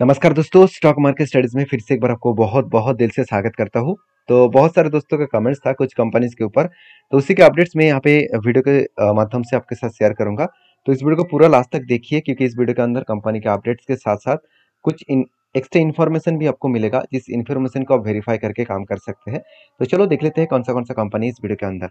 नमस्कार दोस्तों, stock market studies में फिर से एक बार आपको बहुत बहुत दिल से स्वागत करता हूँ। तो बहुत सारे दोस्तों का कमेंट्स था कुछ कंपनीज के ऊपर, तो उसी के अपडेट्स में यहाँ पे वीडियो के माध्यम से आपके साथ शेयर करूंगा। तो इस वीडियो को पूरा लास्ट तक देखिए, क्योंकि इस वीडियो के अंदर कंपनी के अपडेट्स के साथ साथ कुछ एक्स्ट्रा इन्फॉर्मेशन भी आपको मिलेगा, जिस इन्फॉर्मेशन को आप वेरीफाई करके काम कर सकते हैं। तो चलो देख लेते हैं कौन सा कंपनी इस वीडियो के अंदर।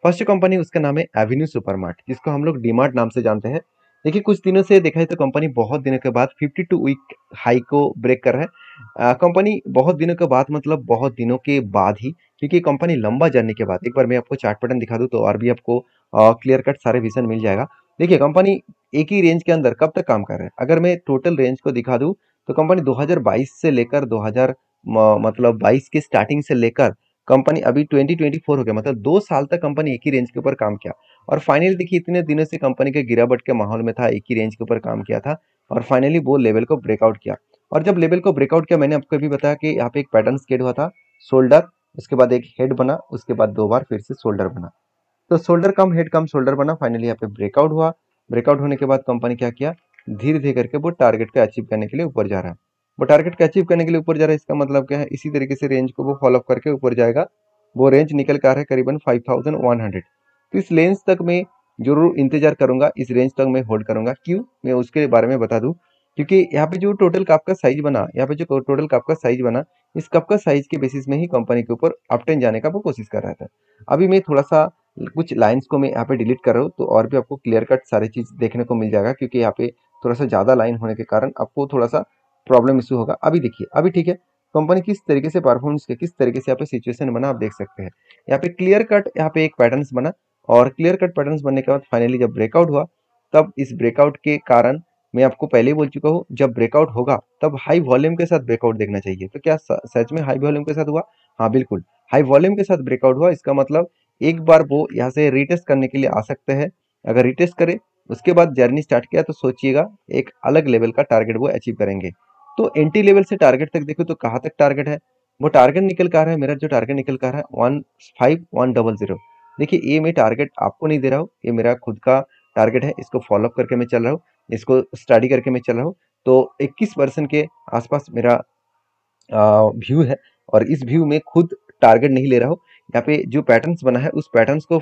फर्स्ट कंपनी, उसका नाम है एवेन्यू सुपरमार्ट, जिसको हम लोग डीमार्ट नाम से जानते हैं। देखिए, कुछ दिनों से देखा है तो कंपनी बहुत दिनों के बाद 52 वीक हाई को ब्रेक कर रहा है। कंपनी बहुत दिनों के बाद, मतलब बहुत दिनों के बाद ही, क्योंकि कंपनी लंबा जर्नी के बाद, एक बार मैं आपको चार्ट पैटर्न दिखा दूं तो और भी आपको क्लियर कट सारे विजन मिल जाएगा। देखिए, कंपनी एक ही रेंज के अंदर कब तक काम कर रहा है। अगर मैं टोटल रेंज को दिखा दूं तो कंपनी 2022 से लेकर 2000 मतलब 22 के स्टार्टिंग से लेकर कंपनी अभी 2024 हो गया, मतलब 2 साल तक कंपनी एक ही रेंज के ऊपर काम किया। और फाइनली देखिए, इतने दिनों से कंपनी के गिरावट के माहौल में था, एक ही रेंज के ऊपर काम किया था और फाइनली वो लेवल को ब्रेकआउट किया। और जब लेवल को ब्रेकआउट किया, मैंने आपको भी बताया कि यहाँ पे एक पैटर्न स्केड हुआ था, शोल्डर, उसके बाद एक हेड बना, उसके बाद दो बार फिर से शोल्डर बना। तो शोल्डर कम हेड कम शोल्डर बना, फाइनली यहाँ पे ब्रेकआउट हुआ। ब्रेकआउट होने के बाद कंपनी क्या किया, धीरे धीरे करके वो टारगेट को अचीव करने के लिए ऊपर जा रहा है। वो टारगेट को अचीव करने के लिए ऊपर जा रहा है, इसका मतलब क्या है, इसी तरीके से रेंज को वो फॉलो करके ऊपर जाएगा। वो रेंज निकल कर आ रहा है करीबन 5100। तो इस रेंज तक मैं जरूर इंतजार करूंगा, इस रेंज तक मैं होल्ड करूंगा। क्यों, मैं उसके बारे में बता दूं। क्योंकि यहाँ पे जो टोटल कप का साइज बना, यहाँ पे जो टोटल कप का साइज बना, इस कप का साइज के बेसिस में ही कंपनी के ऊपर अपटेन जाने का वो कोशिश कर रहा था। अभी मैं थोड़ा सा कुछ लाइंस को मैं यहाँ पे डिलीट कर रहा हूँ, तो और भी आपको क्लियर कट सारी चीज देखने को मिल जाएगा, क्योंकि यहाँ पे थोड़ा सा ज्यादा लाइन होने के कारण आपको थोड़ा सा प्रॉब्लम इशू होगा। अभी देखिए, अभी ठीक है। कंपनी किस तरीके से परफॉर्मेंस के, किस तरीके से यहाँ पे सिचुएशन बना, आप देख सकते हैं। यहाँ पे क्लियर कट, यहाँ पे एक पैटर्न्स बना, और क्लियर कट पैटर्न्स बनने के बाद फाइनली जब ब्रेकआउट हुआ, तब इस ब्रेकआउट के कारण मैं आपको पहले ही बोल चुका हूँ, जब ब्रेकआउट होगा तब हाई वॉल्यूम के साथ ब्रेकआउट देखना चाहिए। तो क्या सच में हाई वॉल्यूम के साथ हुआ? हाँ, बिल्कुल हाई वॉल्यूम के साथ ब्रेकआउट हुआ। इसका मतलब एक बार वो यहाँ से रिटेस्ट करने के लिए आ सकते हैं। अगर रिटेस्ट करे, उसके बाद जर्नी स्टार्ट किया, तो सोचिएगा एक अलग लेवल का टारगेट वो अचीव करेंगे। तो एंटी लेवल से टारगेट तक देखो तो कहाँ तक टारगेट है, वो टारगेट निकल कर आ रहा है, मेरा जो टारगेट निकल कर आ रहा है 15100। देखिए, ये मैं टारगेट आपको नहीं दे रहा हूँ, ये मेरा खुद का टारगेट है, इसको फॉलो करके मैं चल रहा हूँ, इसको स्टडी करके मैं चल रहा हूँ। तो 21% के आसपास मेरा व्यू है, और इस व्यू में खुद टारगेट नहीं ले रहा हूँ। यहाँ पे जो पैटर्न्स बना है, उस पैटर्न्स को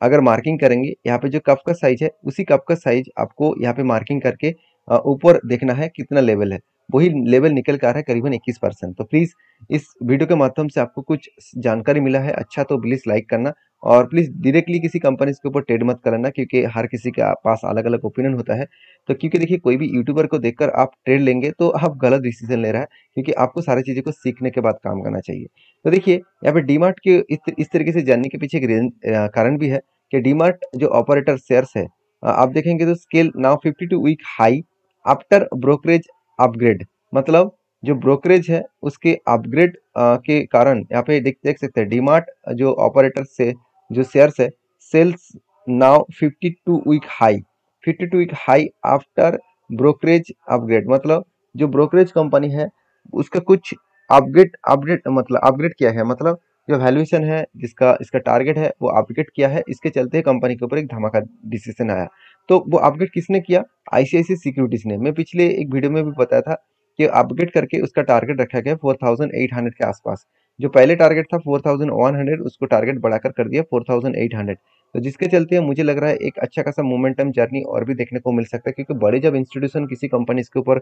अगर मार्किंग करेंगे, यहाँ पे जो कप का साइज है, उसी कप का साइज आपको यहाँ पे मार्किंग करके ऊपर देखना है कितना लेवल है। वही लेवल निकल कर आ रहा है करीबन 21%। तो प्लीज इस वीडियो के माध्यम से आपको कुछ जानकारी मिला है अच्छा, तो प्लीज लाइक करना, और प्लीज डायरेक्टली किसी कंपनी के ऊपर ट्रेड मत करना, क्योंकि हर किसी के पास अलग अलग ओपिनियन होता है। तो क्योंकि देखिए, कोई भी यूट्यूबर को देखकर आप ट्रेड लेंगे तो आप गलत डिसीजन ले रहा है, क्योंकि आपको सारी चीज़ों को सीखने के बाद काम करना चाहिए। तो देखिए, यहाँ पे डीमार्ट के इस तरीके से जानने के पीछे एक कारण भी है कि डीमार्ट जो ऑपरेटर शेयर्स है, आप देखेंगे तो scale now 52 week high after brokerage upgrade. मतलब जो ब्रोकरेज है उसके अपग्रेड के कारण यहाँ पे देख सकते हैं, डीमार्ट जो ऑपरेटर से जो शेयर्स है, sells now 52 week high, 52 week high after brokerage upgrade. मतलब जो ब्रोकरेज कंपनी है, उसका कुछ अपग्रेड अपडेट मतलब अपग्रेड किया है, मतलब जो वैल्यूएशन है, जिसका इसका टारगेट है, वो अपग्रेड किया है। इसके चलते कंपनी के ऊपर एक धमाका डिसीजन आया। तो वो अपग्रेड किसने किया? आईसीआईसीआई सिक्योरिटीज ने। मैं पिछले एक वीडियो में भी बताया था कि अपग्रेड करके उसका टारगेट रखा गया 4800 के आसपास। जो पहले टारगेट था 4100, उसको टारगेट बढ़ाकर कर दिया 4800। तो जिसके चलते मुझे लग रहा है एक अच्छा खासा मोमेंटम जर्नी और भी देखने को मिल सकता है, क्योंकि बड़े जब इंस्टीट्यूशन किसी कंपनी के ऊपर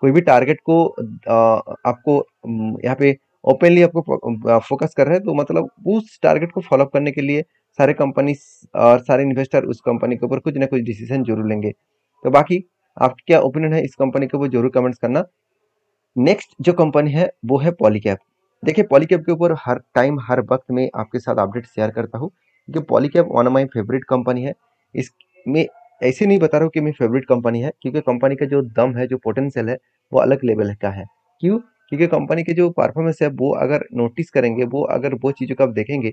कोई भी टारगेट को आपको यहाँ पे ओपनली आपको फोकस कर रहे हैं, तो मतलब उस टारगेट को फॉलो करने के लिए सारे कंपनी और सारे इन्वेस्टर उस कंपनी के ऊपर कुछ ना कुछ डिसीजन जरूर लेंगे। तो बाकी आपकी क्या ओपिनियन है इस कंपनी के ऊपर, जरूर कमेंट्स करना। नेक्स्ट जो कंपनी है वो है पॉलीकैब। देखिए, पॉलीकैब के ऊपर हर टाइम हर वक्त में आपके साथ अपडेट शेयर करता हूँ, क्योंकि Polycab one of my favourite company है। इसमें ऐसे नहीं बता रहा हूँ कि मेरी फेवरेट कंपनी है, क्योंकि कंपनी का जो दम है, जो पोटेंशियल है, वो अलग लेवल का है। क्यों? क्योंकि कंपनी के जो परफॉर्मेंस है, वो अगर नोटिस करेंगे, वो अगर वो चीज़ों को आप देखेंगे,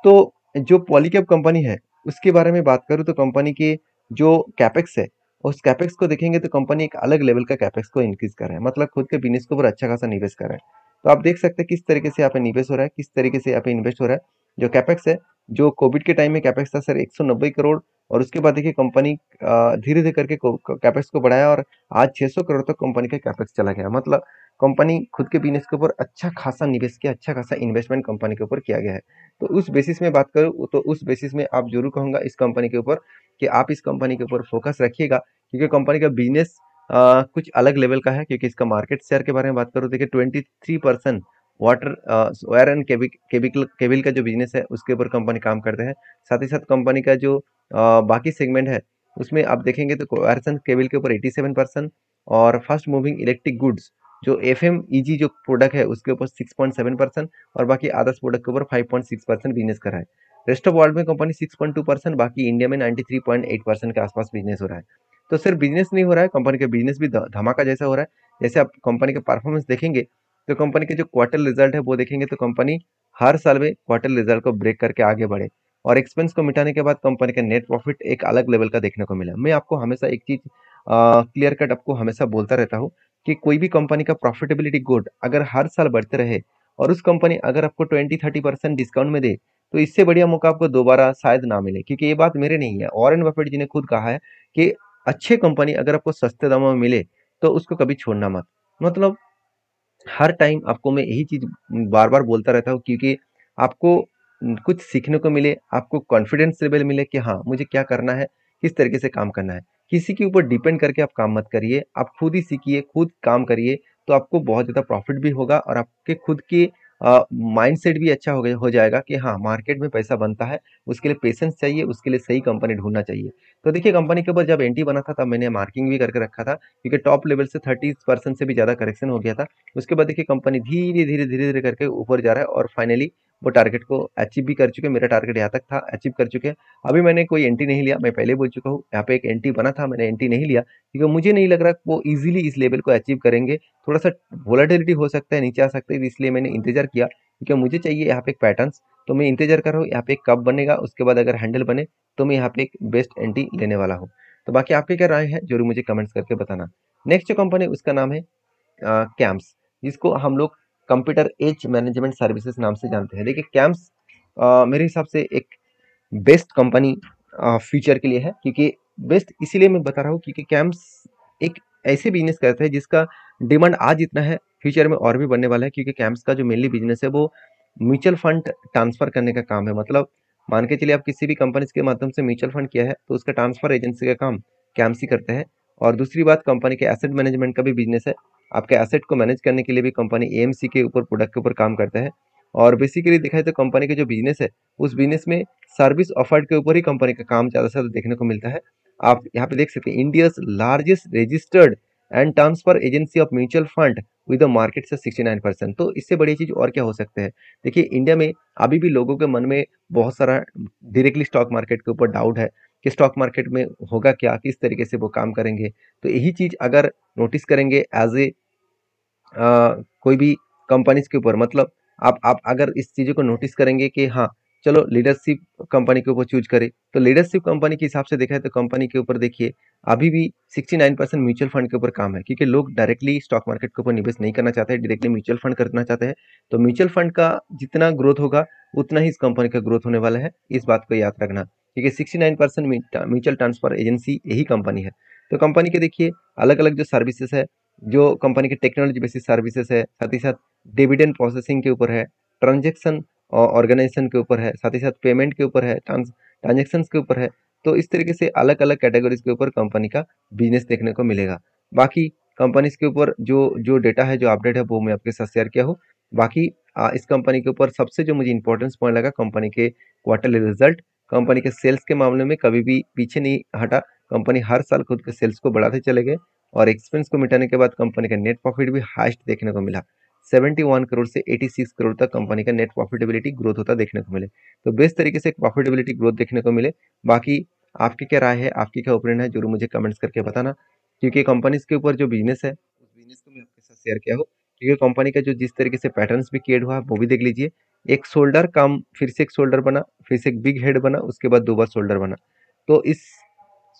तो जो पॉलीकैब कंपनी है, उसके बारे में बात करूँ तो कंपनी के जो कैपेक्स है, उस कैपेक्स को देखेंगे तो कंपनी एक अलग लेवल का कैपेक्स को इंक्रीज कर रहा है, मतलब खुद के बिजनेस के ऊपर अच्छा खासा निवेश कर रहा है। तो आप देख सकते हैं किस तरीके से यहाँ पे निवेश हो रहा है, किस तरीके से यहाँ पे इन्वेस्ट हो रहा है। जो कैपेक्स है, जो कोविड के टाइम में कैपेक्स था सर 190 करोड़, और उसके बाद देखिए कंपनी धीरे धीरे करके कैपेक्स को बढ़ाया और आज 600 करोड़ तक कंपनी का कैपेक्स चला गया। मतलब कंपनी खुद के बिजनेस के ऊपर अच्छा खासा निवेश किया, अच्छा खासा इन्वेस्टमेंट कंपनी के ऊपर किया गया है। तो उस बेसिस में बात करूँ तो उस बेसिस में आप जरूर कहूंगा इस कंपनी के ऊपर कि आप इस कंपनी के ऊपर फोकस रखिएगा, क्योंकि कंपनी का बिजनेस कुछ अलग लेवल का है। क्योंकि इसका मार्केट शेयर के बारे में बात करूँ, देखिए 23% वाटर वायर एंड केबिल का जो बिजनेस है उसके ऊपर कंपनी काम करते हैं। साथ ही साथ कंपनी का जो बाकी सेगमेंट है उसमें आप देखेंगे तो वायर्स एंड केबिल के ऊपर 87%, और फास्ट मूविंग इलेक्ट्रिक गुड्स जो FMEG जो प्रोडक्ट है उसके ऊपर 6.7%, और बाकी अदर्स प्रोडक्ट के ऊपर 5.6% बिजनेस कर रहा है। रेस्ट ऑफ वर्ल्ड में कंपनी 6.2%, बाकी इंडिया में 93.8% के आसपास बिजनेस हो रहा है। तो सिर्फ बिजनेस नहीं हो रहा है, कंपनी का बिजनेस भी धमाका जैसा हो रहा है। जैसे आप कंपनी का परफॉर्मेंस देखेंगे तो कंपनी के जो क्वार्टर रिजल्ट है वो देखेंगे तो कंपनी हर साल में क्वार्टर रिजल्ट को ब्रेक करके आगे बढ़े, और एक्सपेंस को मिटाने के बाद कंपनी का नेट प्रॉफिट एक अलग लेवल का देखने को मिला। मैं आपको हमेशा एक चीज क्लियर कट आपको हमेशा बोलता रहता हूँ कि कोई भी कंपनी का प्रॉफिटेबिलिटी गुड अगर हर साल बढ़ते रहे, और उस कंपनी अगर आपको 20-30% डिस्काउंट में दे, तो इससे बढ़िया मौका आपको दोबारा शायद ना मिले। क्योंकि ये बात मेरे नहीं है, वॉरेन बफेट जी ने खुद कहा है कि अच्छे कंपनी अगर आपको सस्ते दामों में मिले तो उसको कभी छोड़ना मत। मतलब हर टाइम आपको मैं यही चीज बार बार बोलता रहता हूँ, क्योंकि आपको कुछ सीखने को मिले, आपको कॉन्फिडेंस लेवल मिले कि हाँ मुझे क्या करना है, किस तरीके से काम करना है। किसी के ऊपर डिपेंड करके आप काम मत करिए, आप खुद ही सीखिए, खुद काम करिए, तो आपको बहुत ज़्यादा प्रॉफिट भी होगा, और आपके खुद के माइंडसेट भी अच्छा हो जाएगा कि हाँ मार्केट में पैसा बनता है। उसके लिए पेशेंस चाहिए, उसके लिए सही कंपनी ढूंढना चाहिए। तो देखिए कंपनी के ऊपर जब एंट्री बना था तब मैंने मार्किंग भी करके रखा था, क्योंकि टॉप लेवल से 30% से भी ज़्यादा करेक्शन हो गया था। उसके बाद देखिए कंपनी धीरे धीरे धीरे धीरे करके ऊपर जा रहा है, और फाइनली वो टारगेट को अचीव भी कर चुके हैं। मेरा टारगेट यहाँ तक था, अचीव कर चुके हैं। अभी मैंने कोई एंट्री नहीं लिया, मैं पहले बोल चुका हूँ, यहाँ पे एक एंट्री बना था, मैंने एंट्री नहीं लिया क्योंकि मुझे नहीं लग रहा वो इजीली इस लेवल को अचीव करेंगे। थोड़ा सा वोलेटिलिटी हो सकता है, नीचे आ सकता है, इसलिए मैंने इंतजार किया, क्योंकि मुझे चाहिए यहाँ पे एक पैटर्न्स। तो मैं इंतजार कर रहा हूँ यहाँ पे कब बनेगा, उसके बाद अगर हैंडल बने तो मैं यहाँ पे एक बेस्ट एंट्री लेने वाला हूँ। तो बाकी आपकी क्या राय है जरूर मुझे कमेंट्स करके बताना। नेक्स्ट जो कंपनी उसका नाम है कैम्स, जिसको हम लोग कंप्यूटर एज मैनेजमेंट सर्विसेज नाम से जानते हैं। देखिए कैम्स मेरे हिसाब से एक बेस्ट कंपनी फ्यूचर के लिए है। क्योंकि बेस्ट इसीलिए मैं बता रहा हूँ क्योंकि कैम्स एक ऐसे बिजनेस करता है जिसका डिमांड आज इतना है, फ्यूचर में और भी बढ़ने वाला है। क्योंकि कैम्स का जो मेनली बिजनेस है वो म्यूचुअल फंड ट्रांसफर करने का काम है। मतलब मान के चलिए आप किसी भी कंपनी के माध्यम से म्यूचुअल फंड किया है तो उसका ट्रांसफर एजेंसी का काम कैम्स ही करते हैं। और दूसरी बात, कंपनी के एसेट मैनेजमेंट का भी बिजनेस है। आपके एसेट को मैनेज करने के लिए भी कंपनी AMC के ऊपर प्रोडक्ट के ऊपर काम करता है। और बेसिकली देखा जाए तो कंपनी के जो बिजनेस है उस बिजनेस में सर्विस ऑफर्ड के ऊपर ही कंपनी का काम ज़्यादा से ज़्यादा देखने को मिलता है। आप यहाँ पे देख सकते हैं, India's largest registered and transfer agency of mutual fund with market से 69%। तो इससे बड़ी चीज और क्या हो सकता है। देखिए इंडिया में अभी भी लोगों के मन में बहुत सारा डायरेक्टली स्टॉक मार्केट के ऊपर डाउट है कि स्टॉक मार्केट में होगा क्या, किस तरीके से वो काम करेंगे। तो यही चीज अगर नोटिस करेंगे एज ए कोई भी कंपनीज के ऊपर, मतलब आप अगर इस चीज़ों को नोटिस करेंगे कि हाँ चलो लीडरशिप कंपनी के ऊपर चूज करें, तो लीडरशिप कंपनी के हिसाब से देखा है तो कंपनी के ऊपर देखिए अभी भी 69% म्यूचुअल फंड के ऊपर काम है। क्योंकि लोग डायरेक्टली स्टॉक मार्केट के ऊपर निवेश नहीं करना चाहते हैं, डायरेक्टली म्यूचुअल फंड करना चाहते हैं। तो म्यूचुअल फंड का जितना ग्रोथ होगा उतना ही इस कंपनी का ग्रोथ होने वाला है, इस बात को याद रखना। क्योंकि 69% म्यूचुअल ट्रांसफर एजेंसी यही कंपनी है। तो कंपनी के देखिए अलग अलग जो सर्विसेज है, जो कंपनी के टेक्नोलॉजी बेसिस सर्विसेज है, साथ ही साथ डिविडेंड प्रोसेसिंग के ऊपर है, ट्रांजेक्शन ऑर्गेनाइजेशन के ऊपर है, साथ ही साथ पेमेंट के ऊपर है, ट्रांजेक्शन के ऊपर है। तो इस तरीके से अलग अलग कैटेगरीज के ऊपर कंपनी का बिजनेस देखने को मिलेगा। बाकी कंपनीज के ऊपर जो जो डेटा है, जो अपडेट है, वो मैं आपके साथ शेयर किया हूँ। बाकी इस कंपनी के ऊपर सबसे जो मुझे इंपॉर्टेंस पॉइंट लगा, कंपनी के क्वार्टरली रिजल्ट। कंपनी के सेल्स के मामले में कभी भी पीछे नहीं हटा, कंपनी हर साल खुद के सेल्स को बढ़ाते चले गए। और एक्सपेंस को मिटाने के बाद कंपनी का नेट प्रॉफिट भी हाईएस्ट देखने को मिला। 71 करोड़ से 86 करोड़ तक कंपनी का नेट प्रॉफिटेबिलिटी ग्रोथ होता देखने को मिले। तो बेस्ट तरीके से प्रॉफिटेबिलिटी ग्रोथ देखने को मिले। बाकी आपकी क्या राय है, आपकी क्या ओपिनियन है, जरूर मुझे कमेंट्स करके बताना। क्योंकि कंपनीज के ऊपर जो बिजनेस है उस बिजनेस को मैं आपके साथ शेयर किया हूँ। क्योंकि कंपनी का जो जिस तरीके से पैटर्न्स भी क्रिएट हुआ वो भी देख लीजिए। एक शोल्डर कम, फिर से एक शोल्डर बना, फिर से एक बिग हेड बना, उसके बाद दो बार शोल्डर बना। तो इस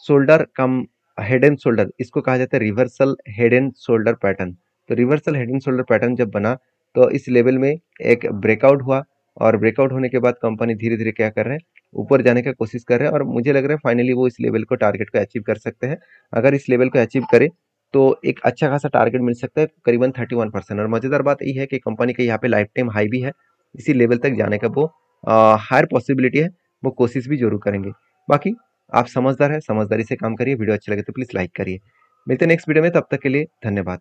shoulder come head and shoulder, इसको कहा जाता है reversal head and shoulder pattern. तो reversal head and shoulder pattern जब बना तो इस लेवल में एक ब्रेकआउट हुआ और ब्रेकआउट होने के बाद कंपनी धीरे-धीरे क्या कर रहे हैं, ऊपर जाने का कोशिश कर रहे हैं और मुझे लग रहा है फाइनली वो इस लेवल को टारगेट को अचीव कर सकते हैं। अगर इस लेवल को अचीव करें तो एक अच्छा खासा टारगेट मिल सकता है करीबन 31%। और मज़ेदार बात ये है कि कंपनी का यहाँ पे लाइफ टाइम हाई भी है, इसी लेवल तक जाने का वो हायर पॉसिबिलिटी है, वो कोशिश भी ज़रूर करेंगे। बाकी आप समझदार हैं, समझदारी से काम करिए। वीडियो अच्छा लगे तो प्लीज़ लाइक करिए। मिलते हैं नेक्स्ट वीडियो में, तब तक के लिए धन्यवाद।